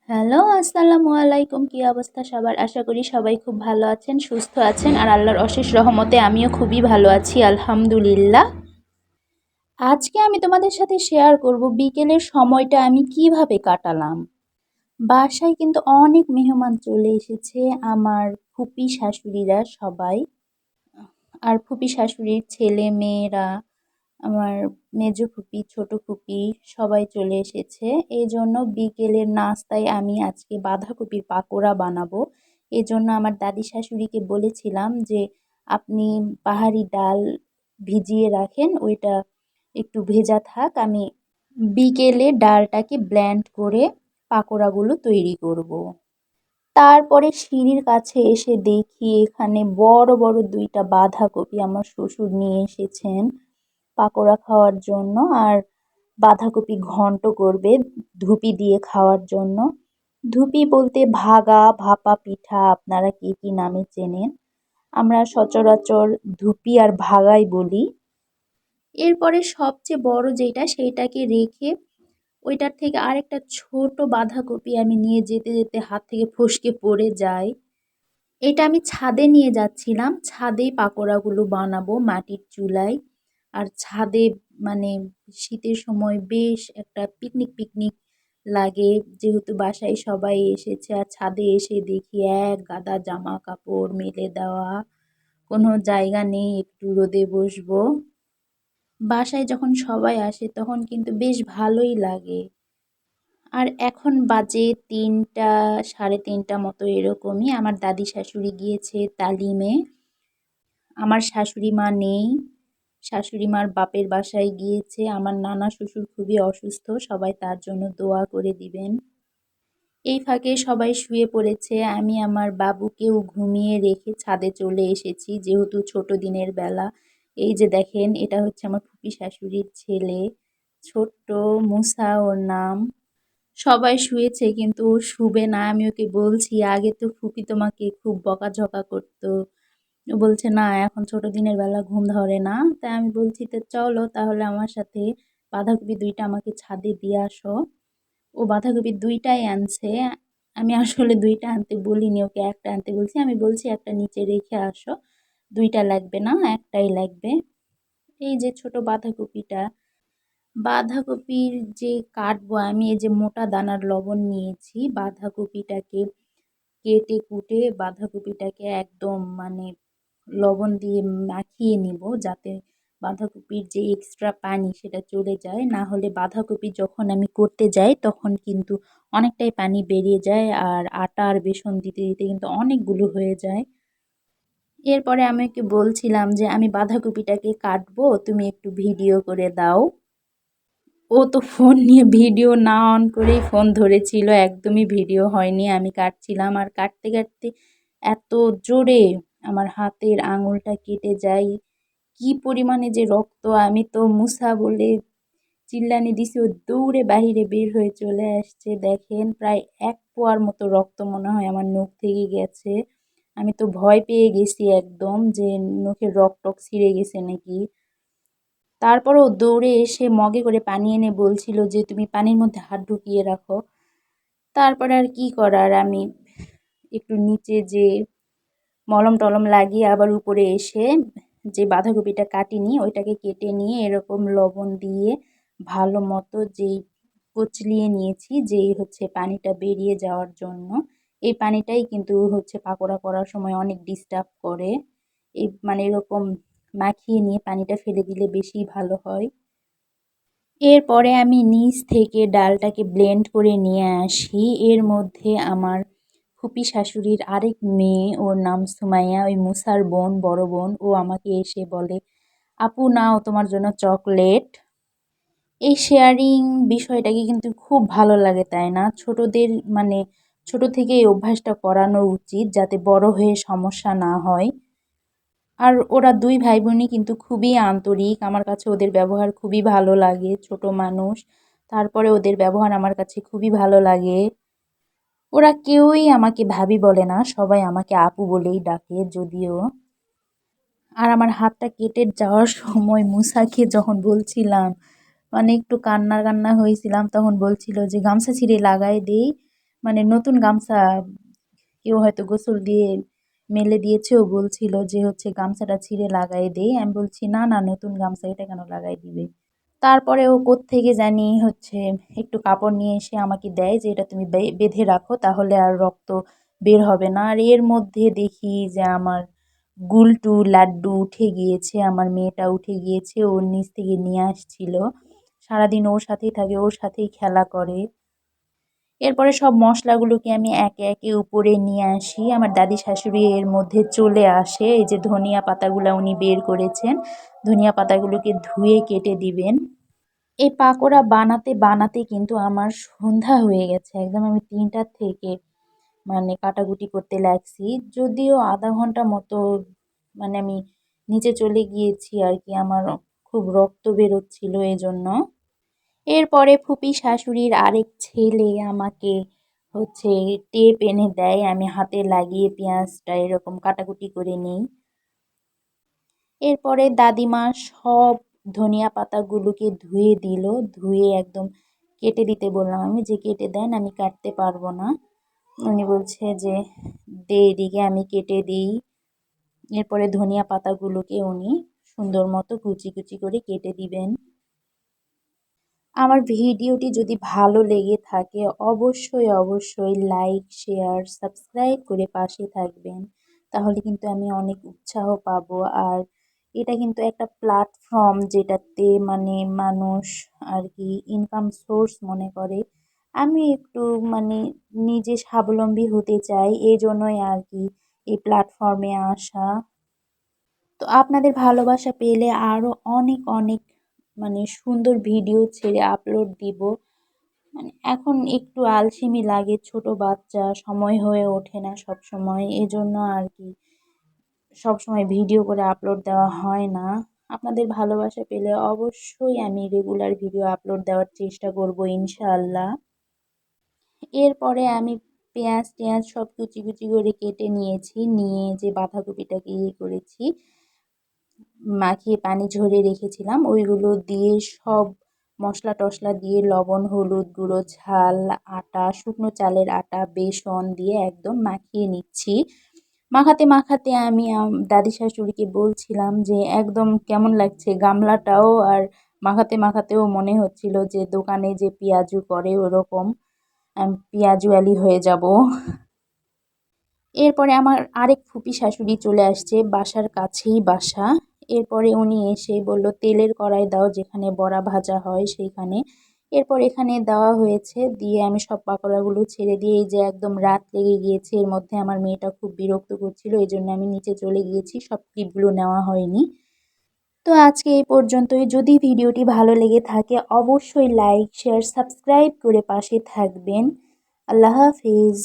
Hello, আসসালামু আলাইকুম। কি অবস্থা সবার? আশা করি সবাই খুব ভালো আছেন, সুস্থ আছেন আর আল্লাহর অশেষ রহমতে আমিও খুবই ভালো আছি আলহামদুলিল্লাহ। আজকে আমি তোমাদের সাথে শেয়ার করব বিকেলের সময়টা আমি কিভাবে কাটালাম। বাসায় কিন্তু অনেক মেহমান চলে এসেছে, আমার ফুপি শাশুড়িরা সবাই, আর ফুপি শাশুড়ির ছেলে মেয়েরা, আমার মেজো ফুপি, ছোট ফুপি সবাই চলে এসেছে। এই জন্য বিকেলের নাস্তায় আমি আজকে বাঁধাকপির পাকোড়া বানাবো। এজন্য আমার দাদি শাশুড়িকে বলেছিলাম যে আপনি পাহাড়ি ডাল ভিজিয়ে রাখেন, ওইটা একটু ভেজা থাক, আমি বিকেলে ডালটাকে ব্লেন্ড করে পাকোড়াগুলো তৈরি করব। তারপরে সিঁড়ির কাছে এসে দেখি এখানে বড় বড় দুইটা বাঁধাকপি আমার শ্বশুর নিয়ে এসেছেন পাকোড়া খাওয়ার জন্য, আর বাঁধাকপি ঘন্ট করবে ধুপি দিয়ে খাওয়ার জন্য। ধুপি বলতে ভাগা ভাপা পিঠা, আপনারা কে কি নামে চেনেন, আমরা সচরাচর ধুপি আর ভাগাই বলি। এরপরে সবচেয়ে বড় যেটা সেইটাকে রেখে ওইটার থেকে আরেকটা ছোট বাঁধাকপি আমি নিয়ে যেতে যেতে হাত থেকে ফসকে পড়ে যায়। এটা আমি ছাদে নিয়ে যাচ্ছিলাম, ছাদেই পাকোড়াগুলো বানাবো মাটির চুলায়। আর ছাদে মানে শীতের সময় বেশ একটা পিকনিক পিকনিক লাগে, যেহেতু বাসায় সবাই এসেছে। আর ছাদে এসে দেখি এক গাদা জামা কাপড় মেলে দেওয়া, কোনো জায়গা নেই একটু রোদে বসবো। বাসায় যখন সবাই আসে তখন কিন্তু বেশ ভালোই লাগে। আর এখন বাজে ৩টা, সাড়ে ৩টা মতো এরকমই। আমার দাদি শাশুড়ি গিয়েছে তালিমে, আমার শাশুড়ি মা নেই, শাশুড়ি মার বাপের বাসায় গিয়েছে। আমার নানা শ্বশুর খুবই অসুস্থ, সবাই তার জন্য দোয়া করে দিবেন। এই ফাঁকে সবাই শুয়ে পড়েছে, আমি আমার বাবুকেও ঘুমিয়ে রেখে ছাদে চলে এসেছি, যেহেতু ছোট দিনের বেলা। এই যে দেখেন, এটা হচ্ছে আমার ফুপি শাশুড়ির ছেলে, ছোট্ট মুসা ওর নাম। সবাই শুয়েছে কিন্তু ও শুবে না। আমি ওকে বলছি, আগে তো ফুপি তোমাকে খুব বকাঝকা করতো। ও বলছে না, এখন ছোট দিনের বেলা ঘুম ধরে না। তাই আমি বলছি তো চলো তাহলে আমার সাথে বাঁধাকপি দুইটা আমাকে ছাদে দিয়ে আসো। ও বাঁধাকপি দুইটাই আনছে। আমি আসলে দুইটা আনতে বলিনি, ওকে একটা আনতে বলছি। আমি বলছি একটা নিচে রেখে আসো, দুইটা লাগবে না, একটাই লাগবে। এই যে ছোট বাঁধাকপিটা, বাঁধাকপির যে কাটবো আমি, এই যে মোটা দানার লবণ নিয়েছি, বাঁধাকপিটাকে কেটে কুটে বাঁধাকপিটাকে একদম মানে লবণ দিয়ে মাখিয়ে নিব, যাতে বাঁধাকপির যে এক্সট্রা পানি সেটা চলে যায়। না হলে বাঁধাকপি যখন আমি করতে যাই তখন কিন্তু অনেকটাই পানি বেরিয়ে যায়, আর আটা আর বেসন দিতে দিতে কিন্তু অনেকগুলো হয়ে যায়। এরপরে আমি ওকে বলছিলাম যে আমি বাঁধাকপিটাকে কাটবো, তুমি একটু ভিডিও করে দাও। ও তো ফোন নিয়ে ভিডিও না অন করেই ফোন ধরেছিল, একদমই ভিডিও হয়নি। আমি কাটছিলাম, আর কাটতে কাটতে এত জোরে আমার হাতের আঙুলটা কেটে যায়, কি পরিমাণে যে রক্ত! আমি তো মুসা বলে চিল্লানি দিছি, ও দৌড়ে বাহিরে বের হয়ে চলে আসছে। দেখেন প্রায় 1 পোয়ার মতো রক্ত মনে হয় আমার নখ থেকে গেছে। আমি তো ভয় পেয়ে গেছি একদম, যে নখের রক টক ছিঁড়ে গেছে নাকি। তারপরও দৌড়ে এসে মগে করে পানি এনে বলছিল যে তুমি পানির মধ্যে হাত ঢুকিয়ে রাখো। তারপরে আর কি করার, আমি একটু নিচে যে মলম টলম লাগিয়ে আবার উপরে এসে যে বাঁধাকপিটা কাটিনি ওইটাকে কেটে নিয়ে এরকম লবণ দিয়ে ভালো মতো যেই কচলিয়ে নিয়েছি, যেই হচ্ছে পানিটা বেরিয়ে যাওয়ার জন্য। এই পানিটাই কিন্তু হচ্ছে পাকোড়া করার সময় অনেক ডিস্টার্ব করে। এই মানে এরকম মাখিয়ে নিয়ে পানিটা ফেলে দিলে বেশি ভালো হয়। এরপরে আমি নিচ থেকে ডালটাকে ব্লেন্ড করে নিয়ে আসি। এর মধ্যে আমার ফুপি শাশুড়ির আরেক মেয়ে, ওর নাম সুমাইয়া, ওই মুসার বোন, বড় বোন, ও আমাকে এসে বলে, আপু নাও তোমার জন্য চকলেট। এই শেয়ারিং বিষয়টাকে কিন্তু খুব ভালো লাগে, তাই না? ছোটদের মানে ছোট থেকে এই অভ্যাসটা করানো উচিত, যাতে বড় হয়ে সমস্যা না হয়। আর ওরা দুই ভাই বোনই কিন্তু খুবই আন্তরিক, আমার কাছে ওদের ব্যবহার খুবই ভালো লাগে। ছোট মানুষ, তারপরে ওদের ব্যবহার আমার কাছে খুবই ভালো লাগে। ওরা কেউই আমাকে ভাবি বলে না, সবাই আমাকে আপু বলেই ডাকে যদিও। আর আমার হাতটা কেটে যাওয়ার সময় মুসাকে যখন বলছিলাম, মানে একটু কান্না কান্না হয়েছিলাম, তখন বলছিল যে গামছা ছিঁড়ে লাগাই দেই। মানে নতুন গামছা কেউ হয়তো গোসল দিয়ে মেলে দিয়েছে, ও বলছিল যে হচ্ছে গামছাটা ছিঁড়ে লাগাই দেই। আমি বলছি না না, নতুন গামছা, এটা কেন লাগাই দিবে। তারপরে ও কোত্থেকে জানি হচ্ছে একটু কাপড় নিয়ে এসে আমাকে দেয় যে এটা তুমি বেঁধে রাখো, তাহলে আর রক্ত বের হবে না। আর এর মধ্যে দেখি যে আমার গুলটু লাড্ডু উঠে গিয়েছে, আমার মেয়েটা উঠে গিয়েছে, ওর নিচ থেকে নিয়ে আসছিল। সারাদিন ওর সাথেই থাকে, ওর সাথেই খেলা করে। এরপরে সব মশলাগুলোকে আমি একে একে উপরে নিয়ে আসি। আমার দাদি শাশুড়ি এর মধ্যে চলে আসে। এই যে ধনিয়া পাতাগুলো উনি বের করেছেন, ধনিয়া পাতাগুলোকে ধুয়ে কেটে দিবেন। এই পাকোড়া বানাতে বানাতে কিন্তু আমার সন্ধ্যা হয়ে গেছে একদম। আমি ৩টার থেকে মানে কাটাকুটি করতে লাগছি, যদিও আধা ঘন্টা মতো মানে আমি নিচে চলে গিয়েছি আর কি, আমার খুব রক্ত বেরোচ্ছিল এজন্য। এরপরে ফুপি শাশুড়ির আরেক ছেলে আমাকে হচ্ছে টেপ এনে দেয়, আমি হাতে লাগিয়ে পেঁয়াজটা এরকম কাটাকুটি করে নিই। এরপরে দাদিমা সব ধনিয়া পাতাগুলোকে ধুয়ে দিল, ধুয়ে একদম কেটে দিতে বললাম আমি যে কেটে দেন, আমি কাটতে পারবো না। উনি বলছে যে দে এদিকে, আমি কেটে দিই। এরপরে ধনিয়া পাতাগুলোকে উনি সুন্দর মতো কুচি কুচি করে কেটে দিবেন। আমার ভিডিওটি যদি ভালো লেগে থাকে অবশ্যই অবশ্যই লাইক শেয়ার সাবস্ক্রাইব করে পাশে থাকবেন, তাহলে কিন্তু আমি অনেক উৎসাহ পাবো। আর এটা কিন্তু একটা প্ল্যাটফর্ম যেটাতে মানে মানুষ আর কি ইনকাম সোর্স মনে করে। আমি একটু মানে নিজে স্বাবলম্বী হতে চাই, এই জন্যই আর কি এই প্ল্যাটফর্মে আসা। তো আপনাদের ভালোবাসা পেলে আরও অনেক অনেক মানে সুন্দর ভিডিও ছেড়ে আপলোড দিব। মানে এখন একটু আলসেমি লাগে, ছোট বাচ্চা, সময় হয়ে ওঠে না সব সময়, এজন্য আর কি সব সময় ভিডিও করে আপলোড দেওয়া হয় না। আপনাদের ভালোবাসা পেলে অবশ্যই আমি রেগুলার ভিডিও আপলোড দেওয়ার চেষ্টা করব ইনশাআল্লাহ। এরপরে আমি পেঁয়াজ টেঁয়াজ সব কুচি কুচি করে কেটে নিয়েছি, নিয়ে যে বাঁধাকপিটাকে করেছি মাখিয়ে পানি ঝরিয়ে রেখেছিলাম, ওইগুলো দিয়ে সব মশলা টশলা দিয়ে লবণ হলুদ গুঁড়ো ঝাল আটা, শুকনো চালের আটা, বেসন দিয়ে একদম মাখিয়ে নিচ্ছি। মাখাতে মাখাতে আমি দাদি শাশুড়িকে বলছিলাম যে একদম কেমন লাগছে গামলাটাও, আর মাখাতে মাখাতেও মনে হচ্ছিল যে দোকানে যে পেঁয়াজু করে ওরকম পেঁয়াজু আলি হয়ে যাব। এরপরে আমার আরেক ফুপি শাশুড়ি চলে আসছে, বাসার কাছেই বাসা। এরপরে উনি এসে বলল তেলের কড়াই দাও, যেখানে বড়া ভাজা হয় সেইখানে। এরপর এখানে দেওয়া হয়েছে, দিয়ে আমি সব পাকোড়াগুলো ছেড়ে দিয়ে এই যে একদম রাত লেগে গিয়েছে, এর মধ্যে আমার মেয়েটা খুব বিরক্ত করছিল, এই জন্য আমি নিচে চলে গিয়েছি, সব ক্লিপগুলো নেওয়া হয়নি। তো আজকে এই পর্যন্তই। যদি ভিডিওটি ভালো লেগে থাকে অবশ্যই লাইক শেয়ার সাবস্ক্রাইব করে পাশে থাকবেন। আল্লাহ হাফিজ।